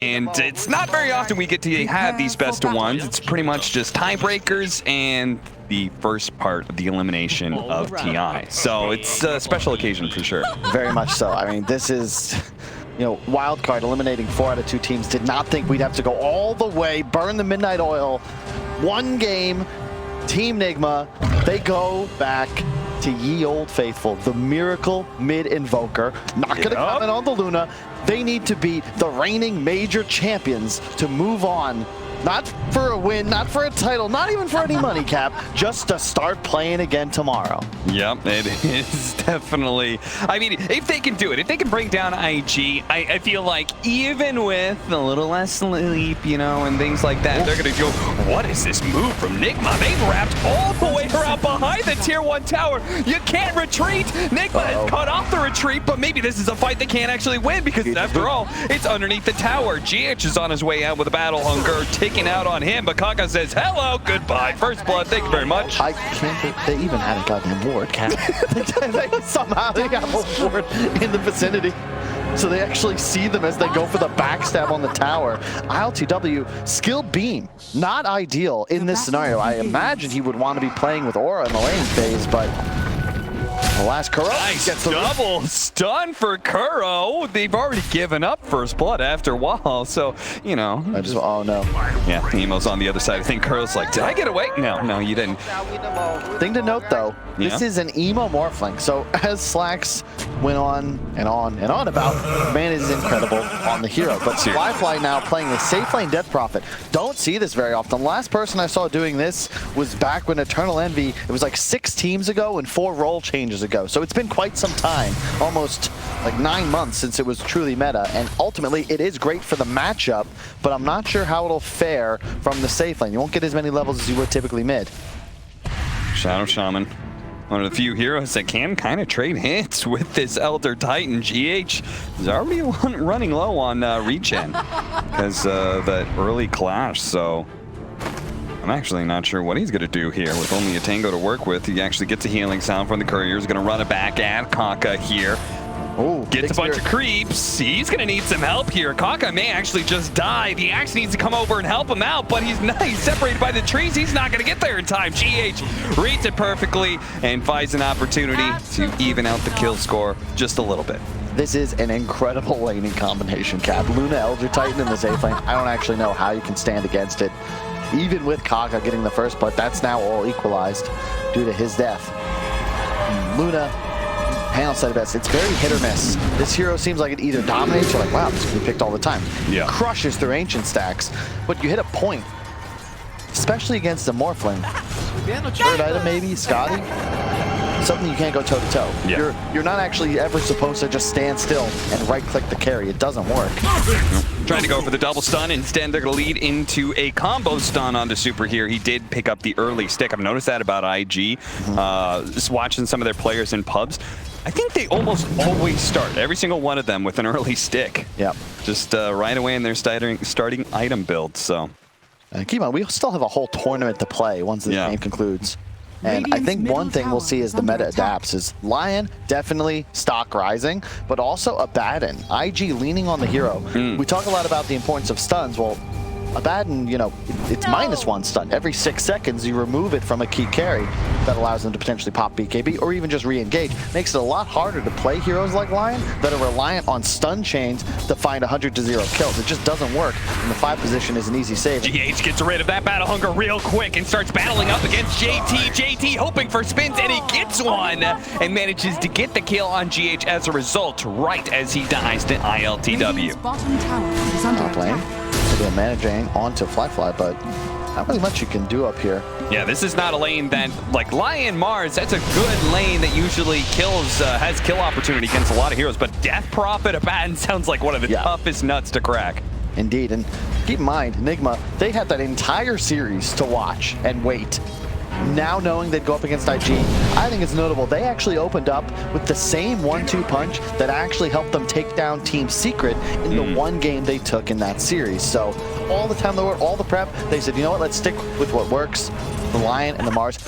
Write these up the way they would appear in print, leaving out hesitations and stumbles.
And it's not very often we get to have these best of ones. It's pretty much just tiebreakers and the first part of the elimination of TI. So it's a special occasion for sure. Very much so. I mean, this is, you know, wild card eliminating 4 out of 2 teams. Did not think we'd have to go all the way, burn the midnight oil. One game, Team Nigma, they go back to ye old faithful, the Miracle mid-invoker. Not going to comment on the Luna. They need to beat the reigning major champions to move on. Not for a win, not for a title, not even for any money, Cap, just to start playing again tomorrow. Yep, it is definitely. I mean, if they can do it, if they can break down IG, I feel like even with a little less sleep, you know, and things like that, they're going to go, what is this move from Nigma? They've wrapped all the way around behind the tier 1 tower. You can't retreat. Nigma has cut off the retreat, but maybe this is a fight they can't actually win because after all, it's underneath the tower. GH is on his way out with a battle hunger, taking out on him, but Kaka says, hello, goodbye, first blood, thank you very much. I can't believe they even had a goddamn ward, Cap. Somehow they have a ward in the vicinity. So they actually see them as they go for the backstab on the tower. ILTW, skill beam, not ideal in this scenario. I imagine he would want to be playing with Aura in the lane phase, but the last Kuro gets the double stun for Kuro. They've already given up first blood after a while, so, you know. Oh, no. Yeah, Nemo's on the other side. I think Kuro's like, did I get away? No, you didn't. Thing to note, though, this is an emo morphling. So as Slacks went on and on and on about, man is incredible on the hero. But Fly now playing a safe lane Death Prophet. Don't see this very often. The last person I saw doing this was back when Eternal Envy, it was like 6 teams ago and 4 role changes ago. So it's been quite some time, almost like 9 months since it was truly meta. And ultimately, it is great for the matchup, but I'm not sure how it'll fare from the safe lane. You won't get as many levels as you would typically mid. Shadow Shaman, one of the few heroes that can kind of trade hits with this Elder Titan. GH is already running low on regen because that early clash, so I'm actually not sure what he's going to do here with only a Tango to work with. He actually gets a healing sound from the courier. He's going to run it back at Kaka here. Oh, gets a bunch of creeps. He's going to need some help here. Kaka may actually just die. The Axe needs to come over and help him out, but he's separated by the trees. He's not going to get there in time. GH reads it perfectly and finds an opportunity to even out the kill score just a little bit. This is an incredible laning combination, Cap. Luna, Elder Titan in the safe lane. I don't actually know how you can stand against it. Even with Kaka getting the first blood, that's now all equalized due to his death. Luna, panel said it best, it's very hit or miss. This hero seems like it either dominates or like, wow, this can be picked all the time. Yeah. Crushes through ancient stacks, but you hit a point, especially against a Morphling. Third item maybe, Scotty? Something you can't go toe-to-toe. Yeah. You're not actually ever supposed to just stand still and right-click the carry. It doesn't work. Trying to go for the double stun. Instead, they're going to lead into a combo stun onto Super here. He did pick up the early stick. I've noticed that about IG. Just watching some of their players in pubs. I think they almost always start, every single one of them, with an early stick. Yeah. Just right away in their starting item build, so. Keep in mind, we still have a whole tournament to play once this game concludes. And I think one thing we'll see as the meta adapts is Lion, definitely stock rising, but also Abaddon. IG leaning on the hero. We talk a lot about the importance of stuns. Well, Abaddon, you know, it's -1 stun. Every 6 seconds, you remove it from a key carry that allows them to potentially pop BKB or even just re-engage. Makes it a lot harder to play heroes like Lion that are reliant on stun chains to find 100 to 0 kills. It just doesn't work, and the 5 position is an easy save. GH gets rid of that battle hunger real quick and starts battling up against JT. JT hoping for spins, and he gets one and manages to get the kill on GH as a result, right as he dies to ILTW. Top lane. Managing onto Fly, but not really much you can do up here. Yeah, this is not a lane that, like Lion Mars, that's a good lane that usually kills, has kill opportunity against a lot of heroes, but Death Prophet Abaddon sounds like one of the toughest nuts to crack. Indeed, and keep in mind, Enigma, they had that entire series to watch and wait. Now knowing they'd go up against IG, I think it's notable. They actually opened up with the same 1-2 punch that actually helped them take down Team Secret in the one game they took in that series. So all the time they were, all the prep, they said, you know what, let's stick with what works. The Lion and the Mars.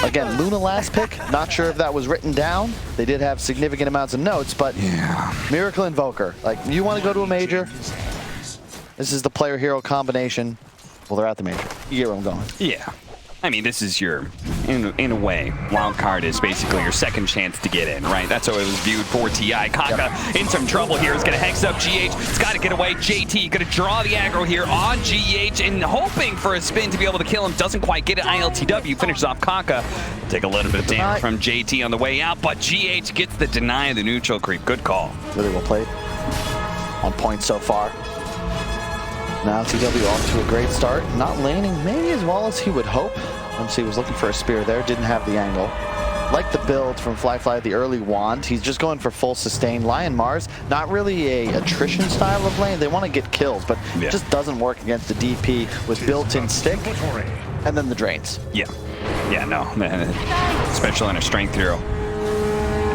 Again, Luna last pick, not sure if that was written down. They did have significant amounts of notes, but Miracle Invoker. Like, you want to go to a major, This is the player-hero combination. Well, they're at the major. You get where I'm going. Yeah. I mean, this is your, in a way, wild card is basically your second chance to get in, right? That's how it was viewed for TI. Kaka in some trouble here. Is going to hex up GH. It's got to get away. JT going to draw the aggro here on GH and hoping for a spin to be able to kill him. Doesn't quite get it. ILTW finishes off Kaka. Take a little bit of damage from JT on the way out, but GH gets the deny of the neutral creep. Good call. Really well played. On point so far. Now TW off to a great start. Not laning maybe as well as he would hope. MC was looking for a spear there, didn't have the angle. Like the build from Fly, the early wand. He's just going for full sustain. Lion Mars, not really a attrition style of lane. They want to get kills, but it just doesn't work against the DP with built-in stick and then the drains. Yeah, no, man. Especially in a strength hero.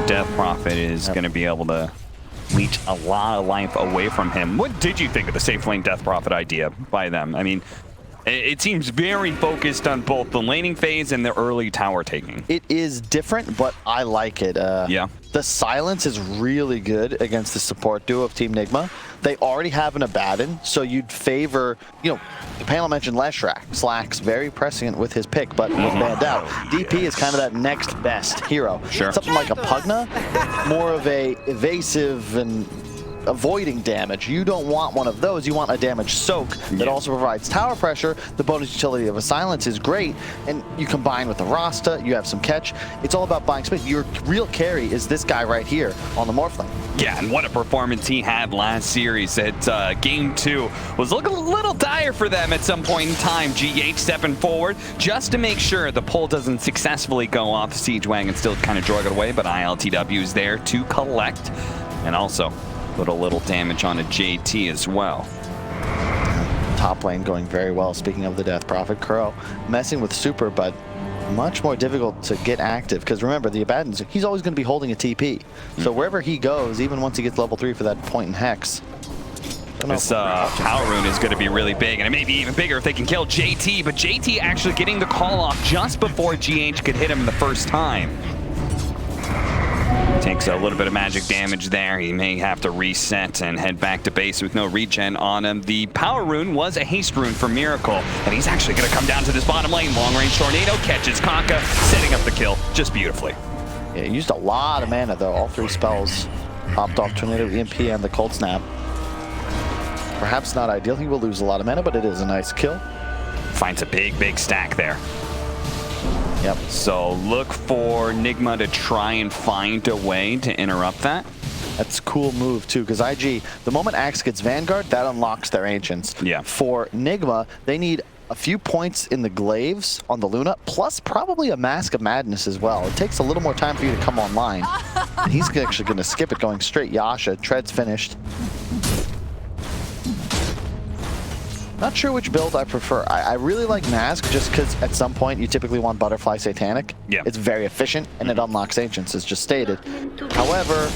Death Prophet is going to be able to leech a lot of life away from him. What did you think of the safe lane Death Prophet idea by them? I mean, it seems very focused on both the laning phase and the early tower taking. It is different, but I like it. Yeah. The silence is really good against the support duo of Team Nigma. They already have an Abaddon, so you'd favor, you know, the panel mentioned Leshrac. Slack's very prescient with his pick, but was banned out. DP is kind of that next best hero. Sure. Something like a Pugna, more of a evasive and avoiding damage. You don't want one of those. You want a damage soak that also provides tower pressure. The bonus utility of a silence is great, and you combine with the Rasta, you have some catch. It's all about buying space. Your real carry is this guy right here on the Morph lane. Yeah, and what a performance he had last series at Game 2. Was looking a little dire for them at some point in time. GH stepping forward just to make sure the pull doesn't successfully go off. Siege Wagon still kind of drug it away, but ILTW is there to collect and also put a little damage on a JT as well. Top lane going very well. Speaking of the Death Prophet, Crow messing with Super, but much more difficult to get active because remember, the Abaddon's, he's always going to be holding a TP. So wherever he goes, even once he gets level 3 for that point in Hex. This power rune is going to be really big, and it may be even bigger if they can kill JT, but JT actually getting the call off just before GH could hit him the first time. Takes a little bit of magic damage there. He may have to reset and head back to base with no regen on him. The power rune was a haste rune for Miracle, and he's actually going to come down to this bottom lane. Long-range tornado catches Kaka, setting up the kill just beautifully. Yeah, he used a lot of mana though. All 3 spells popped off: Tornado, EMP, and the Cold Snap. Perhaps not ideal. He will lose a lot of mana, but it is a nice kill. Finds a big stack there. Yep. So look for Nigma to try and find a way to interrupt that. That's a cool move too, because IG, the moment Axe gets Vanguard, that unlocks their Ancients. Yeah. For Nigma, they need a few points in the Glaives on the Luna, plus probably a Mask of Madness as well. It takes a little more time for you to come online. And he's actually going to skip it, going straight Yasha. Tread's finished. Not sure which build I prefer. I really like Mask just because at some point you typically want Butterfly Satanic. Yeah. It's very efficient and it unlocks Ancients, as just stated. However,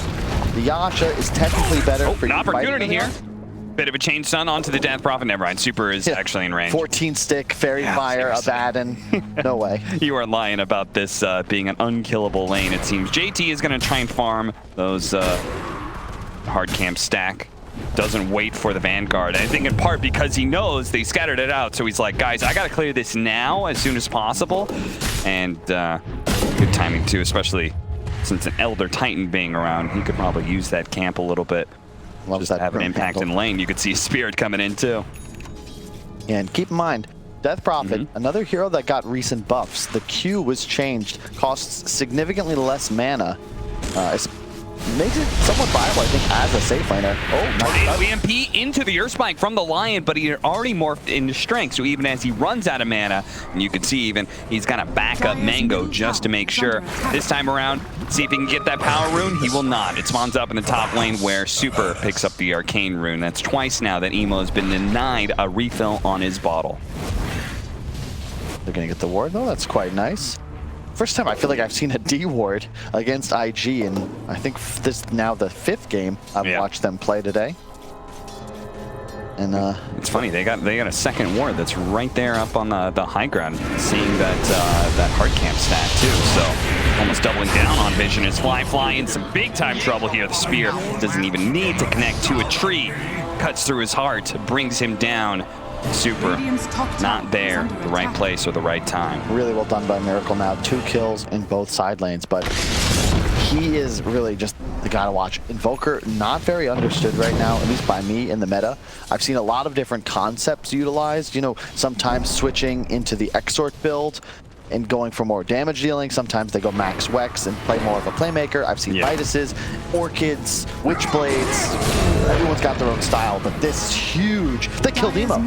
the Yasha is technically better for an opportunity here. Earlier. Bit of a chain stun onto the Death Prophet. Never mind. Super is actually in range. 14 stick, Fairy Fire, Abaddon. No way. You are lying about this being an unkillable lane, it seems. JT is going to try and farm those hard camp stack. Doesn't wait for the Vanguard. I think in part because he knows they scattered it out. So he's like, guys, I got to clear this now as soon as possible. And good timing too, especially since an Elder Titan being around. He could probably use that camp a little bit. Loves just that have an impact in lane. You could see Spirit coming in too. And keep in mind, Death Prophet, another hero that got recent buffs. The Q was changed, costs significantly less mana. Makes it somewhat viable, I think, as a safe laner. Oh, Tornado EMP into the Earth Spike from the Lion, but he already morphed into strength, so even as he runs out of mana, and you can see even he's got to back up Mango just to make sure. This time around, see if he can get that power rune. He will not. It spawns up in the top lane where Super picks up the arcane rune. That's twice now that Emo has been denied a refill on his bottle. They're going to get the ward, though. That's quite nice. First time I feel like I've seen a D ward against IG, and I think this is now the 5th game I've watched them play today. And it's funny, they got a second ward that's right there up on the high ground, seeing that that hard camp stat too. So almost doubling down on vision. It's Fly in some big time trouble here. The spear doesn't even need to connect to a tree. cuts through his heart, brings him down. Super not there, the right place or the right time. Really well done by Miracle now. 2 kills in both side lanes, but he is really just the guy to watch. Invoker, not very understood right now, at least by me in the meta. I've seen a lot of different concepts utilized, you know, sometimes switching into the Exort build and going for more damage dealing. Sometimes they go max Wex and play more of a playmaker. I've seen Viduses, Orchids, Witchblades. Everyone's got their own style, but this is huge. They killed Emo.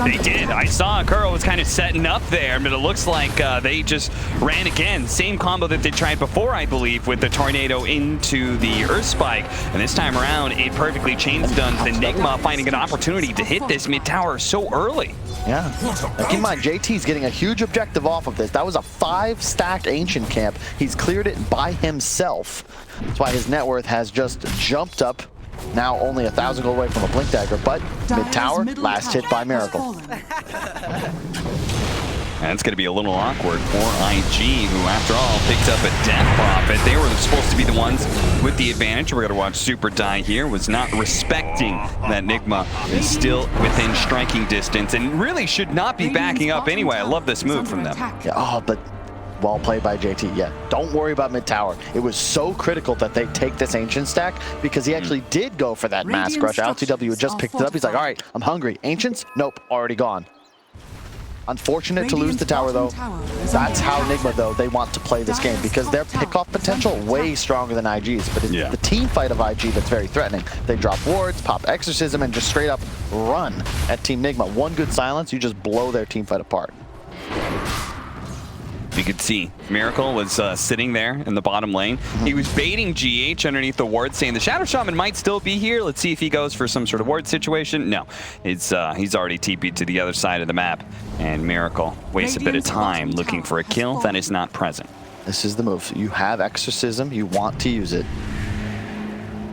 They did. I saw Kuro was kind of setting up there, but it looks like they just ran again. Same combo that they tried before, I believe, with the Tornado into the Earth Spike. And this time around, it perfectly chain stuns Enigma, finding an opportunity to hit this mid tower so early. Yeah. Now, keep in mind, JT's getting a huge objective off of this. That was a 5-stack Ancient Camp. He's cleared it by himself. That's why his net worth has just jumped up. Now only 1,000 gold away from a Blink Dagger, but mid-tower, last hit by Miracle. And it's going to be a little awkward for IG, who, after all, picked up a Death Prophet. They were supposed to be the ones with the advantage. We're going to watch Super die here. Was not respecting that Nigma is still within striking distance and really should not be backing up anyway. I love this move from them. Yeah, oh, but well played by JT. Yeah, don't worry about mid-tower. It was so critical that they take this Ancient stack because he actually did go for that Mask Rush. LTW had just picked it up. He's like, all right, I'm hungry. Ancients? Nope, already gone. Unfortunate to lose the tower, though. That's how Enigma, though, they want to play this game because their pick-off potential way stronger than IG's. But it's the team fight of IG that's very threatening. They drop wards, pop Exorcism, and just straight up run at Team Nigma. One good silence, you just blow their team fight apart. You could see Miracle was sitting there in the bottom lane. He was baiting GH underneath the ward, saying the Shadow Shaman might still be here. Let's see if he goes for some sort of ward situation. No, it's he's already TP'd to the other side of the map, and Miracle wastes a bit of time looking for a kill that is not present. This is the move. You have Exorcism, you want to use it.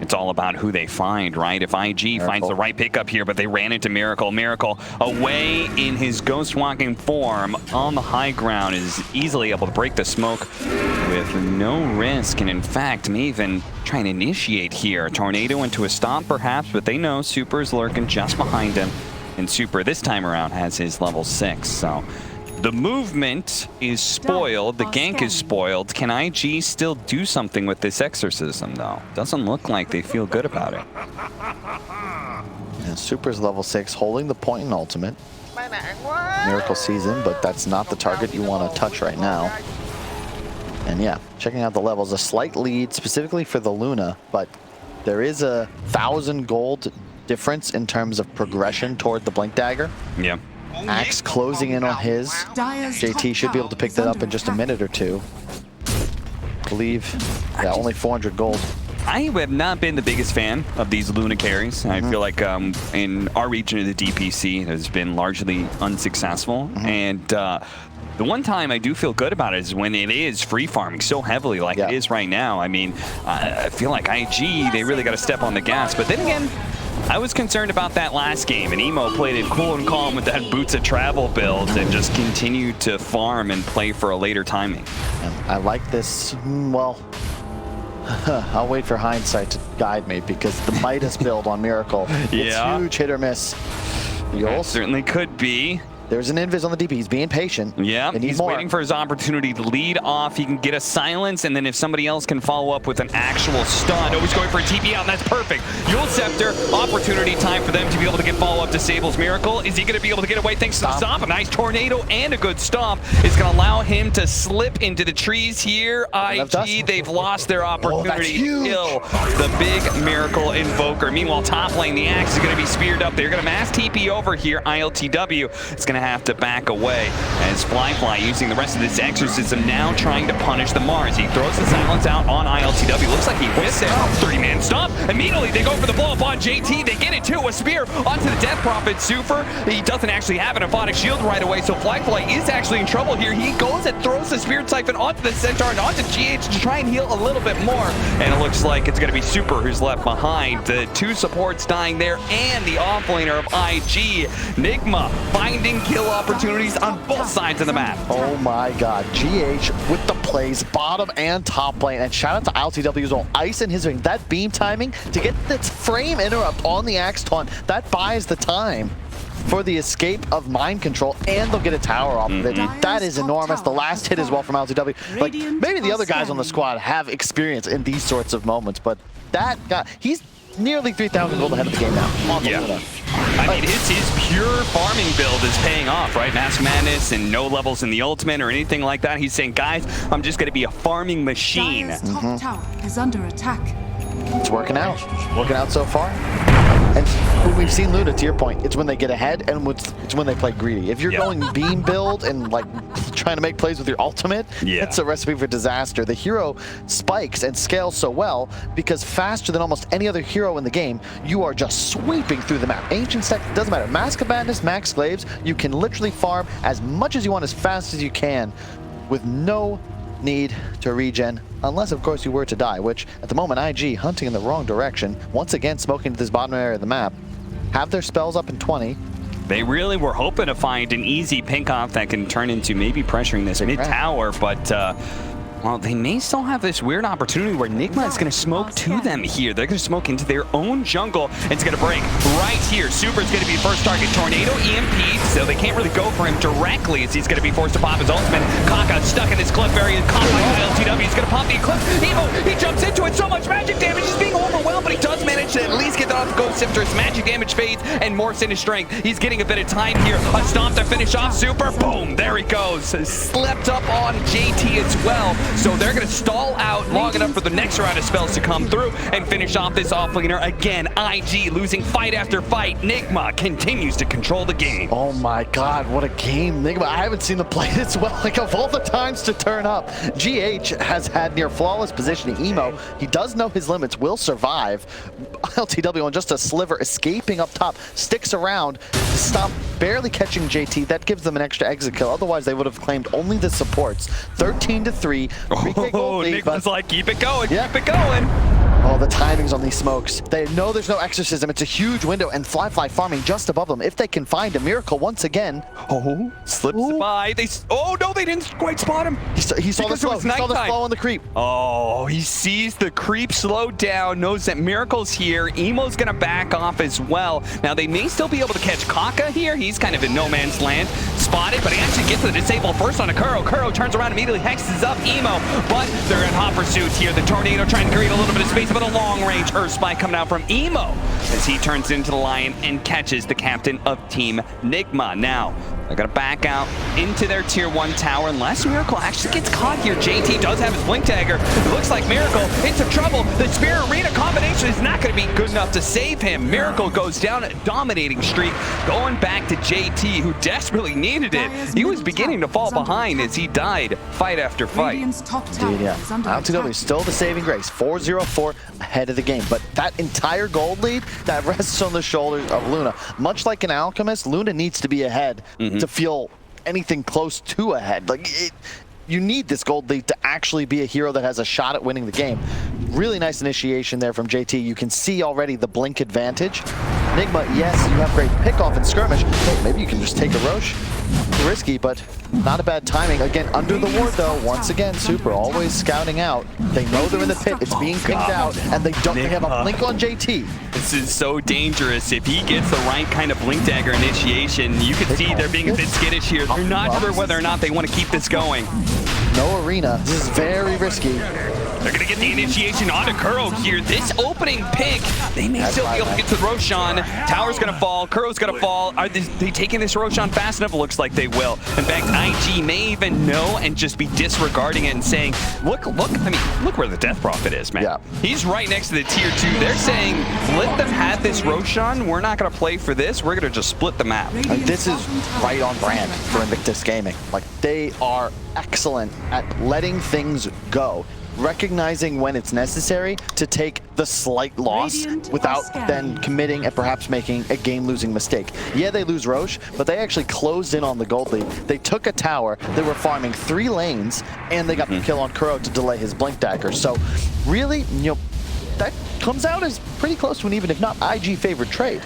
It's all about who they find, right? If IG finds the right pickup here, but they ran into Miracle. Miracle, away in his ghost walking form on the high ground, is easily able to break the smoke with no risk. And in fact, may even try and initiate here. Tornado into a stomp perhaps, but they know Super's lurking just behind him. And Super this time around has his level 6, so the movement is spoiled, the gank is spoiled. Can IG still do something with this Exorcism, though? Doesn't look like they feel good about it. And Super's level 6, holding the point in ultimate. Miracle sees him, but that's not the target you want to touch right now. And yeah, checking out the levels, a slight lead specifically for the Luna, but there is 1,000 gold difference in terms of progression toward the Blink Dagger. Yeah. Axe closing in on his. JT should be able to pick that up in just a minute or two. I believe, yeah, only 400 gold. I have not been the biggest fan of these Luna carries. I feel like in our region of the DPC, it has been largely unsuccessful. And the one time I do feel good about it is when it is free farming so heavily like it is right now. I mean, I feel like IG, they really got to step on the gas. But then again, I was concerned about that last game, and Emo played it cool and calm with that Boots of Travel build and just continued to farm and play for a later timing. I like this, well, I'll wait for hindsight to guide me because the Midas build on Miracle, it's huge hit or miss. It certainly could be. There's an invis on the DP. He's being patient. Yeah, he's waiting for his opportunity to lead off. He can get a silence, and then if somebody else can follow up with an actual stun. Oh, he's going for a TP out, and that's perfect. Yule Scepter, opportunity time for them to be able to get follow-up to Sable's Miracle. Is he going to be able to get away thanks to the stomp? A nice tornado and a good stomp is going to allow him to slip into the trees here. IG, they've lost their opportunity to kill the big Miracle Invoker. Meanwhile, top lane, the Axe is going to be speared up. They're going to mass TP over here. ILTW is going to have to back away as Flyfly using the rest of this Exorcism now trying to punish the Mars. He throws the silence out on ILTW. Looks like he whiffed there. 3-man stomp. Immediately they go for the blow up on JT. They get it too. A spear onto the Death Prophet. Super. He doesn't actually have an Aphotic Shield right away, so Flyfly is actually in trouble here. He goes and throws the Spirit Siphon onto the Centaur and onto GH to try and heal a little bit more. And it looks like it's going to be Super who's left behind. The two supports dying there and the offlaner of IG. Nigma finding kill opportunities on both sides of the map. Oh my god, GH with the plays, bottom and top lane, and shout out to LTW as well, ice in his ring. That beam timing to get that frame interrupt on the Axe Taunt, that buys the time for the escape of mind control, and they'll get a tower off of it. That is enormous. The last hit as well from LTW. Like, maybe the other guys on the squad have experience in these sorts of moments, but that guy, he's nearly 3,000 gold ahead of the game now on the Luna. I mean, his pure farming build is paying off, right? Mask Madness and no levels in the ultimate or anything like that. He's saying, guys, I'm just going to be a farming machine. Top tower is under attack. It's working out so far. And when we've seen Luna, to your point, it's when they get ahead and it's when they play greedy. If you're going beam build and like trying to make plays with your ultimate, it's a recipe for disaster. The hero spikes and scales so well because faster than almost any other hero in the game, you are just sweeping through the map. Ancient Sect, doesn't matter. Mask of Madness, Max Slaves, you can literally farm as much as you want as fast as you can with no need to regen, unless of course you were to die, which at the moment IG hunting in the wrong direction, once again smoking to this bottom area of the map, have their spells up in 20. They really were hoping to find an easy pink off that can turn into maybe pressuring this mid tower, but well, they may still have this weird opportunity where Nigma is going to smoke to them here. They're going to smoke into their own jungle. It's going to break right here. Super's going to be first target. Tornado EMP, so they can't really go for him directly as he's going to be forced to pop his ultimate. Kaka stuck in this cliff area. Caught by LTW. He's going to pop the Eclipse. Evo, he jumps into it. So much magic damage. He's being overwhelmed, but he does manage to at least get that off the Ghost Sifter. His magic damage fades and morphs into strength. He's getting a bit of time here. A stomp to finish off Super. Boom, there he goes. Slept up on JT as well. So they're going to stall out long enough for the next round of spells to come through and finish off this offlaner. Again, IG losing fight after fight. Nigma continues to control the game. Oh my god, what a game. Nigma, I haven't seen them play this well. Like, of all the times to turn up, GH has had near flawless positioning. Emo, he does know his limits, will survive. LTW on just a sliver, escaping up top, sticks around to stop barely catching JT. That gives them an extra exit kill. Otherwise, they would have claimed only the supports. 13-3. Nigma's like, keep it going, keep it going. Oh, the timings on these smokes. They know there's no exorcism. It's a huge window, and Fly farming just above them. If they can find a miracle once again. Oh, slips by. Oh no, they didn't quite spot him. He saw the slow. He saw the slow on the creep. Oh, he sees the creep slow down, knows that Miracle's here. Emo's gonna back off as well. Now they may still be able to catch Kaka here. He's kind of in no man's land. Spotted, but he actually gets to the disable first on a Kuro. Kuro turns around immediately, hexes up Emo, but they're in hot pursuit here. The Tornado trying to create a little bit of space, but a long-range Earth Spike coming out from Emo as he turns into the Lion and catches the captain of Team Nigma. Now, they're going to back out into their Tier 1 tower unless Miracle actually gets caught here. JT does have his Blink Dagger. It looks like Miracle into trouble. The Spirit Arena combination is not going to be good enough to save him. Miracle goes down a dominating streak, going back to JT, who desperately needed it. He was beginning to fall behind as he died fight after fight. Indeed, yeah. LTW still the saving grace. 4-0-4 ahead of the game. But that entire gold lead, that rests on the shoulders of Luna. Much like an Alchemist, Luna needs to be ahead to feel anything close to ahead. Like, you need this gold lead to actually be a hero that has a shot at winning the game. Really nice initiation there from JT. You can see already the blink advantage. Nigma, yes, you have great pick-off and skirmish. Hey, maybe you can just take a Roche. Risky, but not a bad timing. Again, under the ward though, once again, Super always scouting out. They know they're in the pit, it's being pinged out, and they have a blink on JT. This is so dangerous. If he gets the right kind of Blink Dagger initiation, you can see they're being a bit skittish here. They're not sure whether or not they want to keep this going. No arena. This is very risky. They're going to get the initiation onto Kuro here. This opening pick, they may still be able to get to Roshan. Tower's going to fall. Kuro's going to fall. Are they taking this Roshan fast enough? It looks like they will. In fact, IG may even know and just be disregarding it and saying, look, I mean, look where the Death Prophet is, man. Yeah. He's right next to the Tier 2. They're saying, let them have this Roshan. We're not going to play for this. We're going to just split the map. And this is right on brand for Invictus Gaming. Like, they are excellent at letting things go, recognizing when it's necessary to take the slight loss without then committing and perhaps making a game-losing mistake. Yeah, they lose Roche, but they actually closed in on the gold lead. They took a tower, they were farming 3 lanes, and they got the kill on Kuro to delay his Blink Dagger. So really, you know, that comes out as pretty close to an even, if not IG favored trade.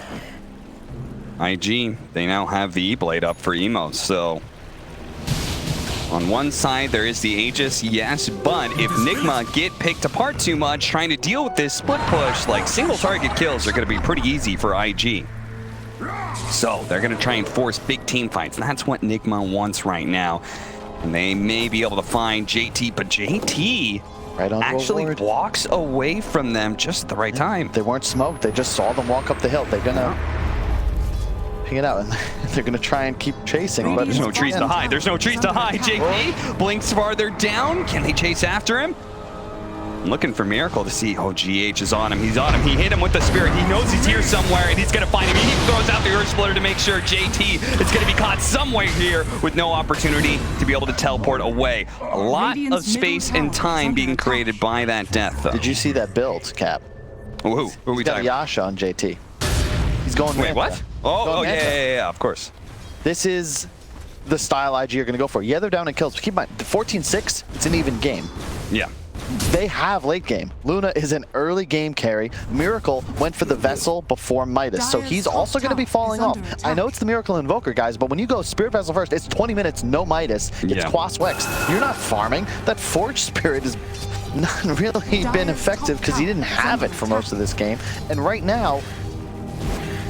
IG, they now have the E-Blade up for Emo, so on one side there is the Aegis, yes, but if Nigma get picked apart too much trying to deal with this split push, like single target kills are going to be pretty easy for IG. So they're going to try and force big team fights, and that's what Nigma wants right now. And they may be able to find JT, but JT right on actually walks away from them just at the right time. They weren't smoked. They just saw them walk up the hill. They're going to ping it out, and they're going to try and keep chasing. But there's no trees to hide. There's no trees to hide. JT blinks farther down. Can they chase after him? I'm looking for Miracle to see. Oh, GH is on him. He's on him. He hit him with the Spirit. He knows he's here somewhere, and he's going to find him. He throws out the Earth Splitter to make sure JT is going to be caught somewhere here with no opportunity to be able to teleport away. A lot of space and time being created by that death, though. Did you see that build, Cap? Who are we talking about? Yasha on JT. He's going Wait, what? Oh, yeah, of course. This is the style IG are going to go for. Yeah, they're down in kills, but keep in mind, the 14-6, it's an even game. Yeah. They have late game. Luna is an early game carry. Miracle went for the Vessel before Midas, so he's also going to be falling off. I know it's the Miracle Invoker, guys, but when you go Spirit Vessel first, it's 20 minutes, no Midas. It's Quas Wex. You're not farming. That Forge Spirit has not really been effective because he didn't have it for most of this game. And right now,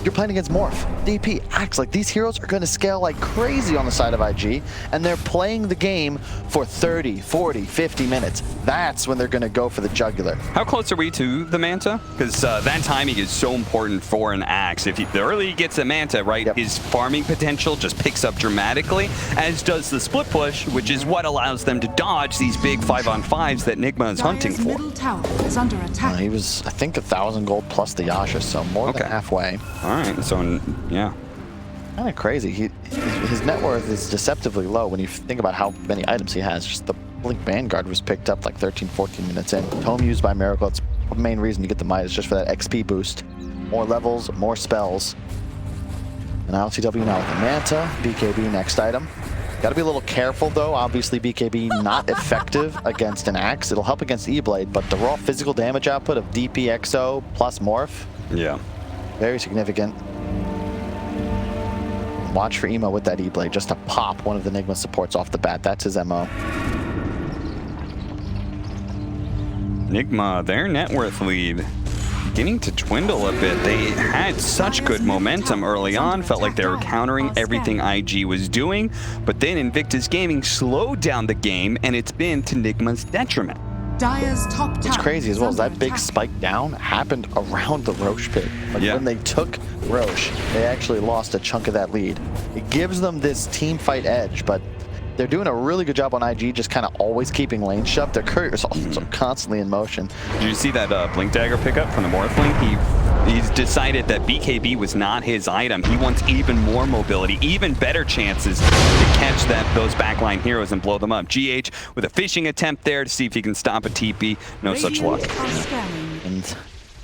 you're playing against Morph. DP acts like these heroes are going to scale like crazy on the side of IG, and they're playing the game for 30, 40, 50 minutes. That's when they're going to go for the jugular. How close are we to the Manta? Because that timing is so important for an Axe. If the early he gets the Manta, right, his farming potential just picks up dramatically, as does the split push, which is what allows them to dodge these big 5-on-5s that Nigma is hunting for. Middle tower is under attack. He was, I think, 1,000 gold plus the Yasha, so more than halfway. All right, so yeah. Kind of crazy. His net worth is deceptively low when you think about how many items he has. Just the Blink Vanguard was picked up like 13, 14 minutes in. Tome used by Miracle. It's the main reason you get the Midas, just for that XP boost. More levels, more spells. And LTW now with the Manta. BKB next item. Got to be a little careful though. Obviously BKB not effective against an Axe. It'll help against E-Blade, but the raw physical damage output of DPXO plus Morph. Yeah. Very significant. Watch for Emo with that E-Blade, just to pop one of the Nigma supports off the bat. That's his MO. Nigma, their net worth lead beginning to dwindle a bit. They had such good momentum early on, felt like they were countering everything IG was doing, but then Invictus Gaming slowed down the game, and it's been to Nigma's detriment. Dire's top tower. What's crazy as well is that big spike down happened around the Roche pit. Like when they took Roche, they actually lost a chunk of that lead. It gives them this team fight edge, but they're doing a really good job on IG, just kind of always keeping lane shoved. Their courier is also constantly in motion. Did you see that Blink Dagger pickup from the Morphling? He's decided that BKB was not his item. He wants even more mobility, even better chances to catch those backline heroes and blow them up. GH with a fishing attempt there to see if he can stop a TP. No such luck. And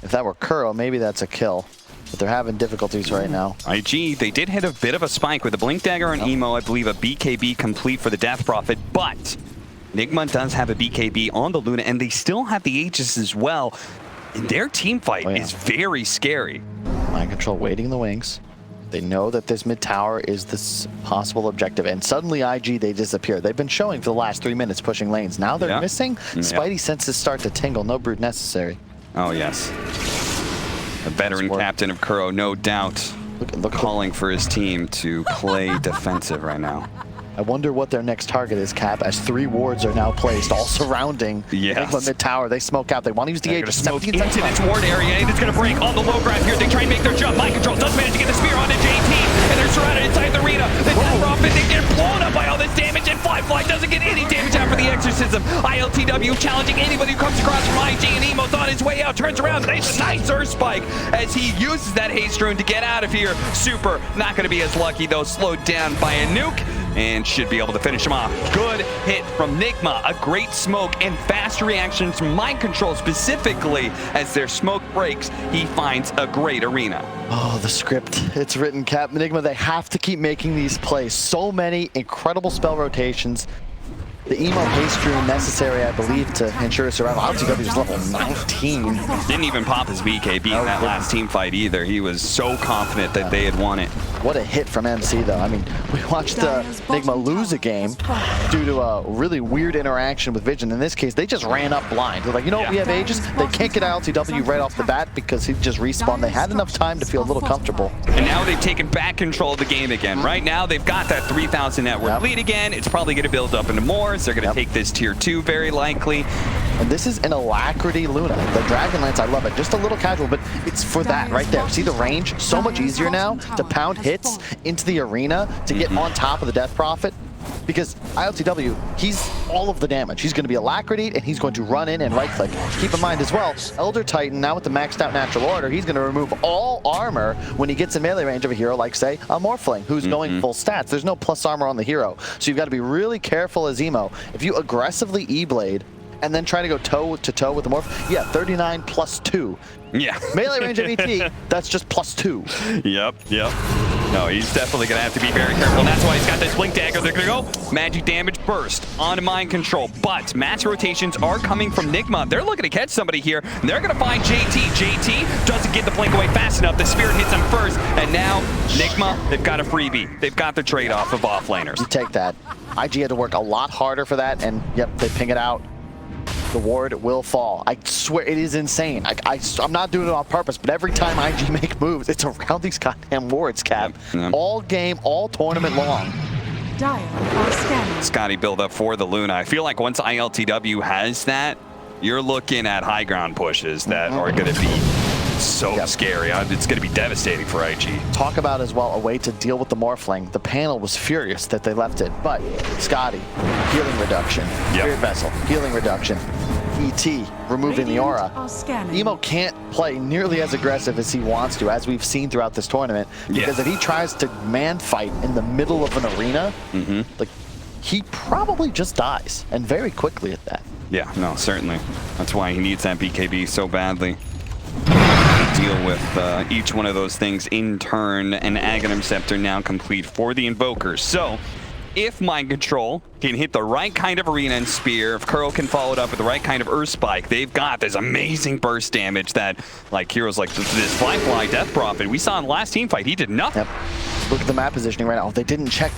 if that were Kuro, maybe that's a kill. But they're having difficulties right now. IG, they did hit a bit of a spike with a Blink Dagger and Emo, I believe a BKB complete for the Death Prophet, but Nigma does have a BKB on the Luna, and they still have the Aegis as well. And their team fight is very scary. Mind control waiting in the wings. They know that this mid tower is this possible objective, and suddenly IG, they disappear. They've been showing for the last 3 minutes pushing lanes. Now they're missing. Spidey senses start to tingle. No brood necessary. Oh, yes. A veteran captain of Kuro, no doubt, calling for his team to play defensive right now. I wonder what their next target is, Cap, as 3 wards are now placed, all surrounding Enigma mid tower. They smoke out. They want to use the Aegis. Smoke into this ward area, and it's going to break on the low ground here. They try and make their jump. Mind control does manage to get the spear onto JT, and they're surrounded inside the arena. The Death Prophet, they get blown up by all this damage, and Fly doesn't get any damage after the exorcism. ILTW challenging anybody who comes across from IG, and Emo's on his way out, turns around, nice Earth Spike as he uses that haste rune to get out of here. Super, not going to be as lucky though, slowed down by a nuke, and should be able to finish him off. Good hit from Nigma, a great smoke and fast reactions from Mind Control specifically. As their smoke breaks, he finds a great arena. Oh, the script. It's written, Cap. Enigma, they have to keep making these plays. So many incredible spell rotations. The Emo haste rune necessary, I believe, to ensure survival. LTW is level 19. Didn't even pop his BKB in that last team fight either. He was so confident that they had won it. What a hit from MC, though. I mean, we watched Nigma lose a game due to a really weird interaction with Vision. In this case, they just ran up blind. They're like, you know what, we have Aegis. They can't get ILTW right off the bat because he just respawned. They had enough time to feel a little comfortable. And now they've taken back control of the game again. Right now, they've got that 3,000 network lead again. It's probably going to build up into more. So they're going to take this tier 2 very likely. And this is an Alacrity Luna. The Dragon Lance, I love it. Just a little casual, but it's for that right there. See the range? So much easier now to pound hits into the arena to get on top of the Death Prophet. Because ILTW, he's all of the damage. He's going to be Alacrity, and he's going to run in and right-click. Keep in mind as well, Elder Titan, now with the maxed out natural order, he's going to remove all armor when he gets in melee range of a hero like, say, a Morphling, who's going full stats. There's no plus armor on the hero. So you've got to be really careful as Emo. If you aggressively E-Blade, and then try to go toe-to-toe with the Morph, yeah, 39 plus 2. Yeah. Melee range of ET, that's just plus 2. Yep. No, he's definitely going to have to be very careful, and that's why he's got this Blink Dagger. They're going to go Magic Damage Burst onto Mind Control, but mass rotations are coming from Nigma. They're looking to catch somebody here, and they're going to find JT. JT doesn't get the Blink away fast enough. The Spirit hits him first, and now Nigma, they've got a freebie. They've got the trade-off of offlaners. You take that. IG had to work a lot harder for that, and yep, they ping it out. The ward will fall. I swear it is insane. I'm not doing it on purpose, but every time IG make moves, it's around these goddamn wards, Cap. All game, all tournament long. Scotty build up for the Luna. I feel like once ILTW has that, you're looking at high ground pushes that are going to be so scary. It's going to be devastating for IG. Talk about as well a way to deal with the Morphling. The panel was furious that they left it, but Scotty, healing reduction. Spirit Vessel, healing reduction. ET, removing the aura. Emo can't play nearly as aggressive as he wants to, as we've seen throughout this tournament, because if he tries to man fight in the middle of an arena, like, he probably just dies, and very quickly at that. Yeah, no, certainly. That's why he needs that BKB so badly. Deal with each one of those things in turn, and Aghanim Scepter now complete for the Invokers. So, if Mind Control can hit the right kind of Arena and Spear, if Curl can follow it up with the right kind of Earth Spike, they've got this amazing burst damage that, like, heroes like this Fly Death Prophet, we saw in the last team fight, he did nothing. Look at the map positioning right now. They didn't check,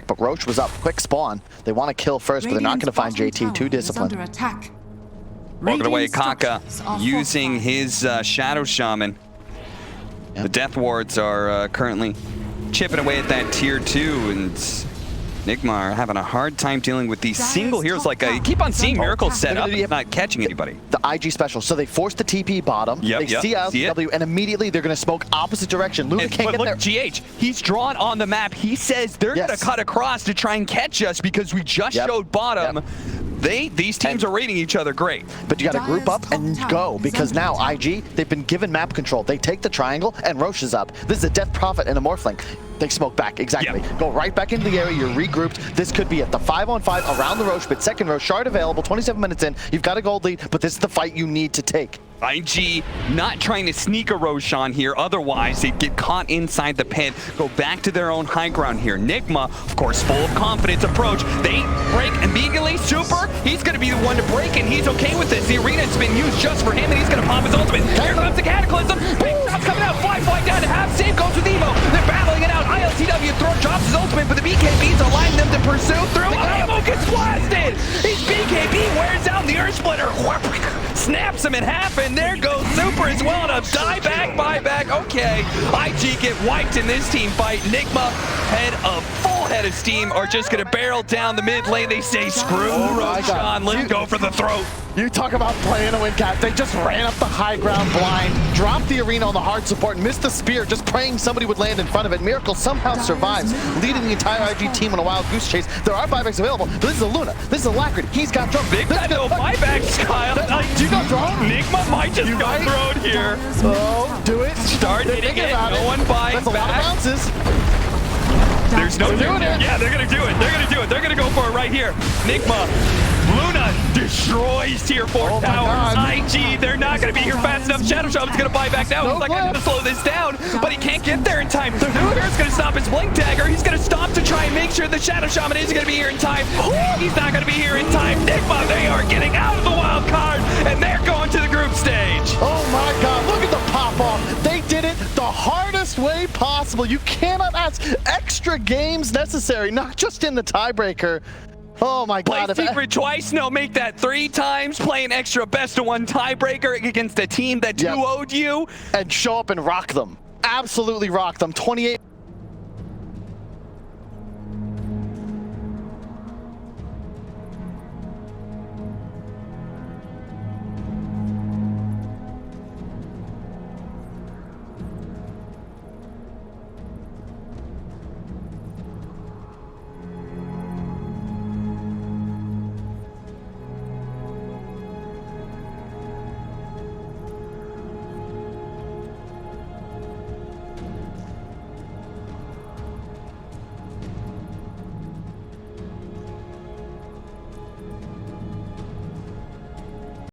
but Roche was up. Quick spawn. They want to kill first, but they're not going to find JT. Too disciplined. Walking away, Kaka using his Shadow Shaman. The Death Wards are currently chipping away at that tier 2, and Nigma are having a hard time dealing with these single heroes. Like, you keep on seeing Miracle set up, not catching anybody. The IG special. So they force the TP bottom. They see ILTW, and immediately they're going to smoke opposite direction. Luna can't get there. GH, he's drawn on the map. He says they're going to cut across to try and catch us because we just showed bottom. These teams are rating each other great. But you got to group up and go, because now IG, they've been given map control. They take the triangle, and Roche is up. This is a Death Prophet and a Morphling. They smoke back, exactly. Go right back into the area, you're regrouped. This could be at the 5-on-5 around the Roche, but second Roche, shard available, 27 minutes in. You've got a gold lead, but this is the fight you need to take. IG not trying to sneak a Roshan here, otherwise they'd get caught inside the pit, go back to their own high ground here. Nigma, of course, full of confidence approach. They break immediately. Super, he's going to be the one to break, and he's okay with this. The arena's been used just for him, and he's going to pop his ultimate. Here comes the Cataclysm. Big shots coming out. Fly down to half. Save goes with Evo. They're battling it out. ILTW drops his ultimate, but the BKBs allowing them to pursue through. Evo gets blasted. His BKB wears out, and the Earth Splitter snaps him in half, and there goes Super as well, and a buyback. Okay, IG get wiped in this team fight. Nigma, full head of steam, are just going to barrel down the mid lane. They say, screw Roshan, let's go for the throat. You talk about playing a win, Cap. They just ran up the high ground blind, dropped the arena on the hard support, missed the spear, just praying somebody would land in front of it. Miracle somehow survives, leading the entire IG team on a wild goose chase. There are buybacks available, but this is a Luna. This is a Alacrity. He's got drone. Big time no buybacks, Kyle. You got drone? Nigma might just go thrown here. Oh, do it. Start hitting it. No one buys That's a lot of bounces. There's no doing it. Yeah, they're going to do it. They're going to go for it right here. Nigma. Luna destroys tier 4 towers. IG, they're not going to be here fast enough. Shadow Shaman's going to buy back now. He's like, I'm going to slow this down, but he can't get there in time. Luna's going to stop his Blink Dagger. He's going to stop to try and make sure the Shadow Shaman is going to be here in time. He's not going to be here in time. Nigma, they are getting out of the wild card, and they're going to the group stage. Oh my God, look at the pop pop off. They did it the hardest way possible. You cannot ask extra games necessary, not just in the tiebreaker. Oh my God. Play secret twice, no, make that 3 times. Play an extra best of 1 tiebreaker against a team that 2-0'd you. And show up and rock them. Absolutely rock them. 28